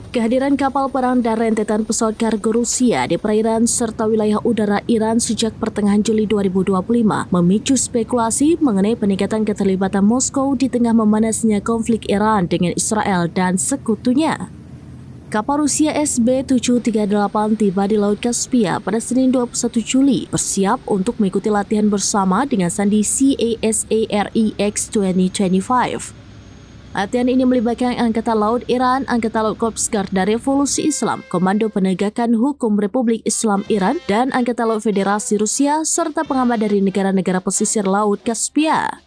Kehadiran kapal perang dan rentetan pesawat kargo Rusia di perairan serta wilayah udara Iran sejak pertengahan Juli 2025 memicu spekulasi mengenai peningkatan keterlibatan Moskow di tengah memanasnya konflik Iran dengan Israel dan sekutunya. Kapal Rusia SB-738 tiba di Laut Kaspia pada Senin 21 Juli, bersiap untuk mengikuti latihan bersama dengan sandi CASAREX 2025. Latihan ini melibatkan Angkatan Laut Iran, Angkatan Laut Korps Garda Revolusi Islam, Komando Penegakan Hukum Republik Islam Iran, dan Angkatan Laut Federasi Rusia, serta pengamat dari negara-negara pesisir Laut Kaspia.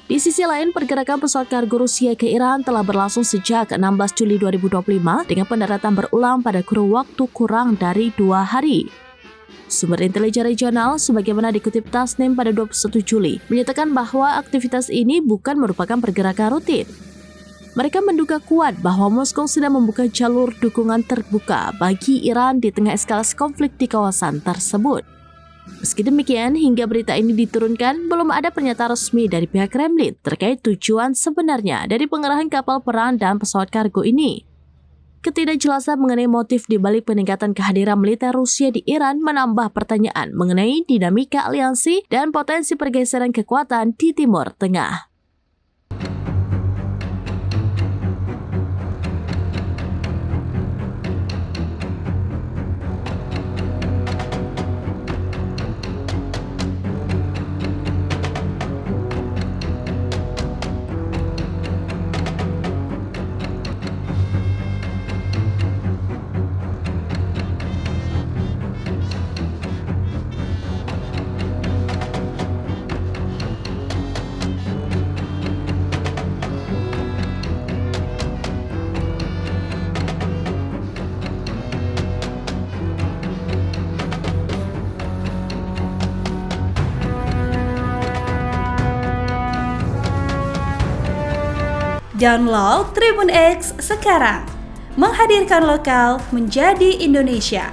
Di sisi lain, pergerakan pesawat kargo Rusia ke Iran telah berlangsung sejak 16 Juli 2025 dengan pendaratan berulang pada kurun waktu kurang dari 2 hari. Sumber intelijen regional, sebagaimana dikutip Tasnim pada 21 Juli, menyatakan bahwa aktivitas ini bukan merupakan pergerakan rutin. Mereka menduga kuat bahwa Moskow sedang membuka jalur dukungan terbuka bagi Iran di tengah eskalasi konflik di kawasan tersebut. Meski demikian, hingga berita ini diturunkan, belum ada pernyataan resmi dari pihak Kremlin terkait tujuan sebenarnya dari pengerahan kapal perang dan pesawat kargo ini. Ketidakjelasan mengenai motif di balik peningkatan kehadiran militer Rusia di Iran menambah pertanyaan mengenai dinamika aliansi dan potensi pergeseran kekuatan di Timur Tengah. Download Tribun X sekarang, menghadirkan lokal menjadi Indonesia.